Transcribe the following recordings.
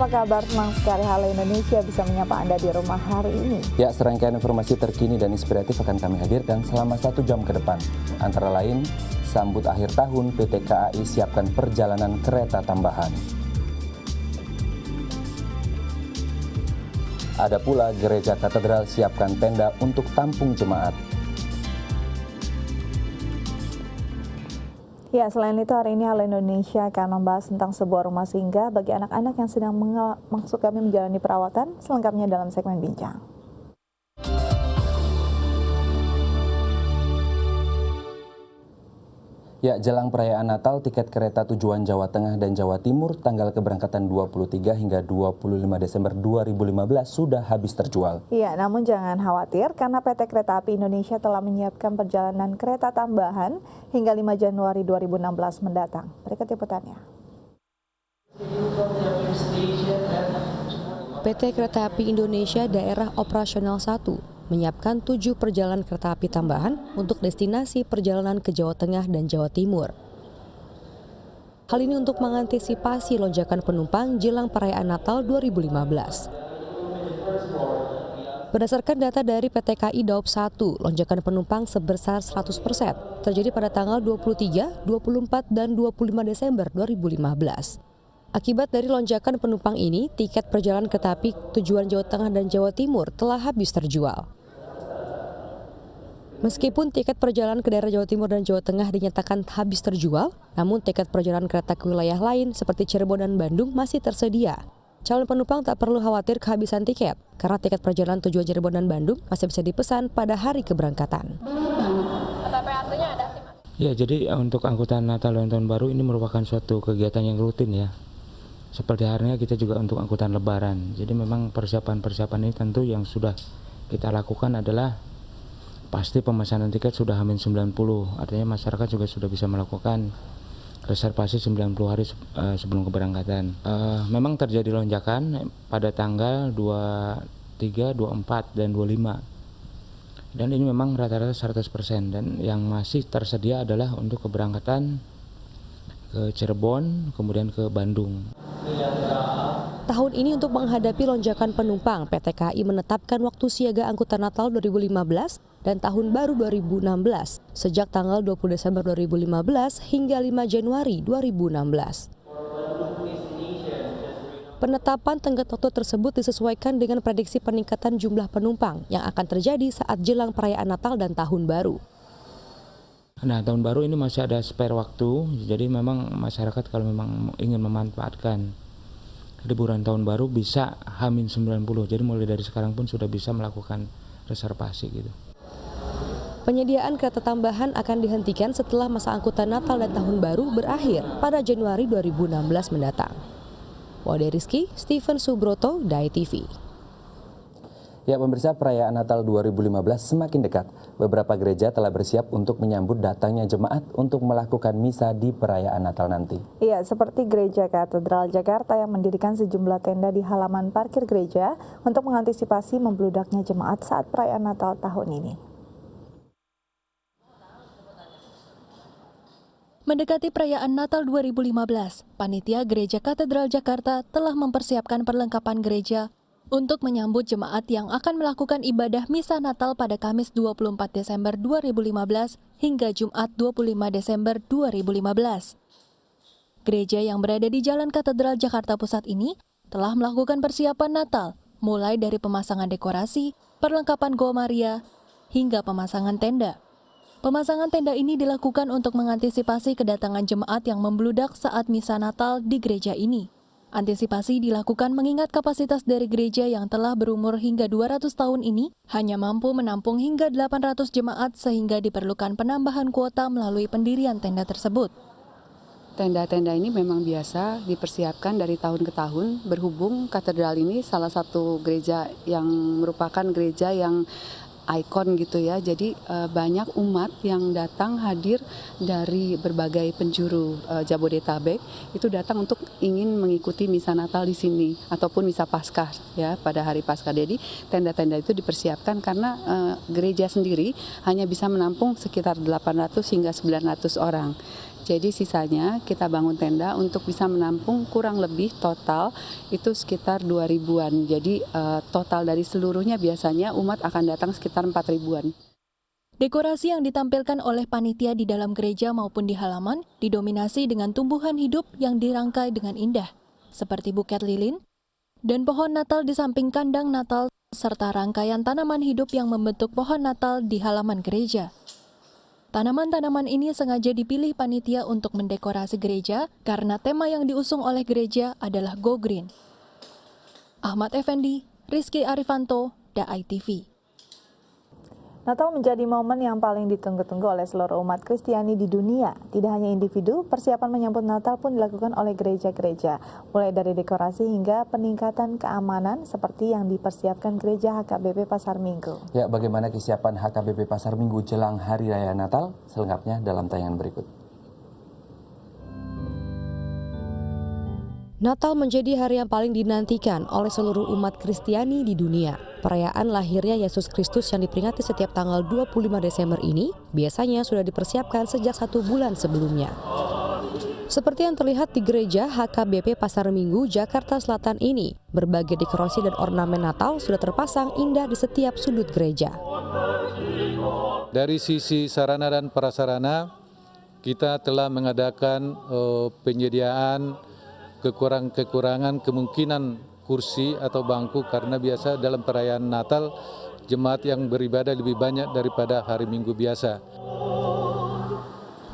kabar? Senang sekali Halo Indonesia bisa menyapa Anda di rumah hari ini. Ya, serangkaian informasi terkini dan inspiratif akan kami hadirkan selama 1 jam ke depan. Antara lain, sambut akhir tahun PT KAI siapkan perjalanan kereta tambahan. Ada pula Gereja Katedral siapkan tenda untuk tampung jemaat. Ya, selain itu hari ini Halo Indonesia akan membahas tentang sebuah rumah singgah bagi anak-anak yang sedang maksud kami menjalani perawatan, selengkapnya dalam segmen Bincang. Ya, jelang perayaan Natal, tiket kereta tujuan Jawa Tengah dan Jawa Timur tanggal keberangkatan 23 hingga 25 Desember 2015 sudah habis terjual. Iya, namun jangan khawatir karena PT Kereta Api Indonesia telah menyiapkan perjalanan kereta tambahan hingga 5 Januari 2016 mendatang. Berikut liputannya. PT Kereta Api Indonesia Daerah Operasional 1 menyiapkan 7 perjalanan kereta api tambahan untuk destinasi perjalanan ke Jawa Tengah dan Jawa Timur. Hal ini untuk mengantisipasi lonjakan penumpang jelang perayaan Natal 2015. Berdasarkan data dari PT KAI Daop 1, lonjakan penumpang sebesar 100% terjadi pada tanggal 23, 24, dan 25 Desember 2015. Akibat dari lonjakan penumpang ini, tiket perjalanan kereta api tujuan Jawa Tengah dan Jawa Timur telah habis terjual. Meskipun tiket perjalanan ke daerah Jawa Timur dan Jawa Tengah dinyatakan habis terjual, namun tiket perjalanan kereta ke wilayah lain seperti Cirebon dan Bandung masih tersedia. Calon penumpang tak perlu khawatir kehabisan tiket, karena tiket perjalanan tujuan Cirebon dan Bandung masih bisa dipesan pada hari keberangkatan. Ya, jadi untuk angkutan Natal dan Tahun Baru ini merupakan suatu kegiatan yang rutin ya. Seperti harinya kita juga untuk angkutan Lebaran. Jadi memang persiapan-persiapan ini tentu yang sudah kita lakukan adalah pasti pemesanan tiket sudah H-90, artinya masyarakat juga sudah bisa melakukan reservasi 90 hari sebelum keberangkatan. Memang terjadi lonjakan pada tanggal 23, 24, dan 25. Dan ini memang rata-rata 100%, dan yang masih tersedia adalah untuk keberangkatan ke Cirebon, kemudian ke Bandung. Tahun ini untuk menghadapi lonjakan penumpang, PT KAI menetapkan waktu siaga angkutan Natal 2015 dan Tahun Baru 2016 sejak tanggal 20 Desember 2015 hingga 5 Januari 2016. Penetapan tenggat waktu tersebut disesuaikan dengan prediksi peningkatan jumlah penumpang yang akan terjadi saat jelang perayaan Natal dan Tahun Baru. Nah, Tahun Baru ini masih ada spare waktu, jadi memang masyarakat kalau memang ingin memanfaatkan liburan Tahun Baru bisa H-90, jadi mulai dari sekarang pun sudah bisa melakukan reservasi gitu. Penyediaan kereta tambahan akan dihentikan setelah masa angkutan Natal dan Tahun Baru berakhir pada Januari 2016 mendatang. Wade Rizky, Steven Subroto, Dai TV. Ya, pemirsa, perayaan Natal 2015 semakin dekat. Beberapa gereja telah bersiap untuk menyambut datangnya jemaat untuk melakukan misa di perayaan Natal nanti. Iya, seperti Gereja Katedral Jakarta yang mendirikan sejumlah tenda di halaman parkir gereja untuk mengantisipasi membludaknya jemaat saat perayaan Natal tahun ini. Mendekati perayaan Natal 2015, Panitia Gereja Katedral Jakarta telah mempersiapkan perlengkapan gereja untuk menyambut jemaat yang akan melakukan ibadah misa Natal pada Kamis 24 Desember 2015 hingga Jumat 25 Desember 2015. Gereja yang berada di Jalan Katedral Jakarta Pusat ini telah melakukan persiapan Natal, mulai dari pemasangan dekorasi, perlengkapan Goa Maria, hingga pemasangan tenda. Pemasangan tenda ini dilakukan untuk mengantisipasi kedatangan jemaat yang membludak saat misa Natal di gereja ini. Antisipasi dilakukan mengingat kapasitas dari gereja yang telah berumur hingga 200 tahun ini hanya mampu menampung hingga 800 jemaat sehingga diperlukan penambahan kuota melalui pendirian tenda tersebut. Tenda-tenda ini memang biasa dipersiapkan dari tahun ke tahun, berhubung katedral ini salah satu gereja yang merupakan gereja yang ikon gitu ya. Jadi banyak umat yang datang hadir dari berbagai penjuru Jabodetabek itu datang untuk ingin mengikuti misa Natal di sini ataupun misa Paskah ya pada hari Paskah. Jadi tenda-tenda itu dipersiapkan karena gereja sendiri hanya bisa menampung sekitar 800 hingga 900 orang. Jadi sisanya kita bangun tenda untuk bisa menampung kurang lebih total itu sekitar 2.000-an. Jadi total dari seluruhnya biasanya umat akan datang sekitar 4.000-an. Dekorasi yang ditampilkan oleh panitia di dalam gereja maupun di halaman didominasi dengan tumbuhan hidup yang dirangkai dengan indah, seperti buket lilin dan pohon Natal di samping kandang Natal, serta rangkaian tanaman hidup yang membentuk pohon Natal di halaman gereja. Tanaman-tanaman ini sengaja dipilih panitia untuk mendekorasi gereja karena tema yang diusung oleh gereja adalah Go Green. Ahmad Effendi, Rizky Arifanto, DAI TV. Natal menjadi momen yang paling ditunggu-tunggu oleh seluruh umat Kristiani di dunia. Tidak hanya individu, persiapan menyambut Natal pun dilakukan oleh gereja-gereja. Mulai dari dekorasi hingga peningkatan keamanan seperti yang dipersiapkan gereja HKBP Pasar Minggu. Ya, bagaimana kesiapan HKBP Pasar Minggu jelang Hari Raya Natal? Selengkapnya dalam tayangan berikut. Natal menjadi hari yang paling dinantikan oleh seluruh umat Kristiani di dunia. Perayaan lahirnya Yesus Kristus yang diperingati setiap tanggal 25 Desember ini biasanya sudah dipersiapkan sejak 1 bulan sebelumnya. Seperti yang terlihat di gereja HKBP Pasar Minggu, Jakarta Selatan ini, berbagai dekorasi dan ornamen Natal sudah terpasang indah di setiap sudut gereja. Dari sisi sarana dan prasarana, kita telah mengadakan penyediaan kekurangan kemungkinan kursi atau bangku karena biasa dalam perayaan Natal jemaat yang beribadah lebih banyak daripada hari Minggu biasa.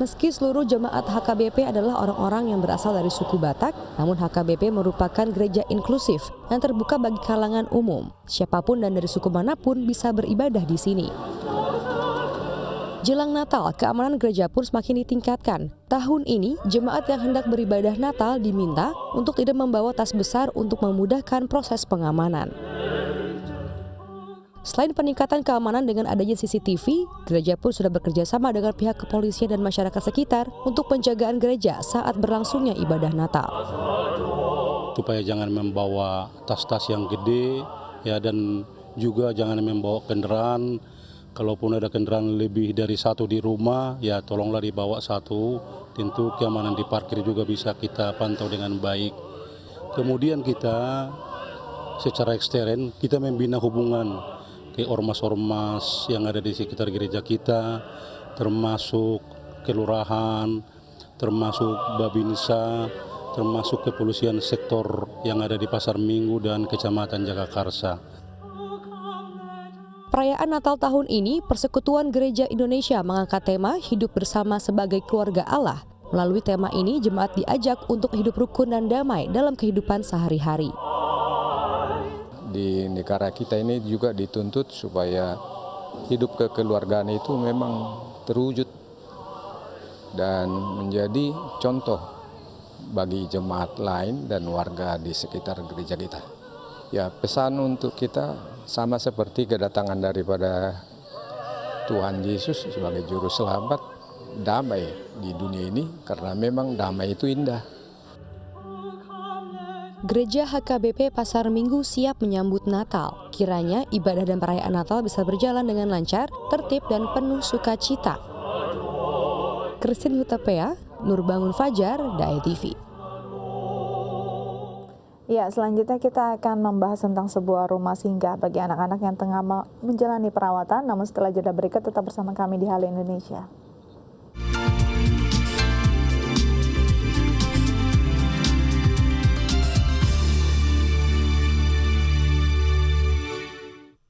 Meski seluruh jemaat HKBP adalah orang-orang yang berasal dari suku Batak, namun HKBP merupakan gereja inklusif yang terbuka bagi kalangan umum. Siapapun dan dari suku manapun bisa beribadah di sini. Jelang Natal, keamanan gereja pun semakin ditingkatkan. Tahun ini, jemaat yang hendak beribadah Natal diminta untuk tidak membawa tas besar untuk memudahkan proses pengamanan. Selain peningkatan keamanan dengan adanya CCTV, gereja pun sudah bekerja sama dengan pihak kepolisian dan masyarakat sekitar untuk penjagaan gereja saat berlangsungnya ibadah Natal. Supaya jangan membawa tas-tas yang gede, ya, dan juga jangan membawa kendaraan. Kalaupun ada kendaraan lebih dari satu di rumah, ya tolonglah dibawa satu. Tentu keamanan di parkir juga bisa kita pantau dengan baik. Kemudian kita secara ekstern, kita membina hubungan ke ormas-ormas yang ada di sekitar gereja kita, termasuk kelurahan, termasuk Babinsa, termasuk kepolisian sektor yang ada di Pasar Minggu dan Kecamatan Jagakarsa. Perayaan Natal tahun ini, Persekutuan Gereja Indonesia mengangkat tema Hidup Bersama Sebagai Keluarga Allah. Melalui tema ini, jemaat diajak untuk hidup rukun dan damai dalam kehidupan sehari-hari. Di negara kita ini juga dituntut supaya hidup kekeluargaan itu memang terwujud dan menjadi contoh bagi jemaat lain dan warga di sekitar gereja kita. Ya, pesan untuk kita sama seperti kedatangan daripada Tuhan Yesus sebagai juru selamat, damai di dunia ini karena memang damai itu indah. Gereja HKBP Pasar Minggu siap menyambut Natal. Kiranya ibadah dan perayaan Natal bisa berjalan dengan lancar, tertib dan penuh sukacita. Christine Hutapea, Nurbangun Fajar, DAI TV. Ya, selanjutnya kita akan membahas tentang sebuah rumah singgah bagi anak-anak yang tengah menjalani perawatan. Namun setelah jeda berikut tetap bersama kami di Halo Indonesia.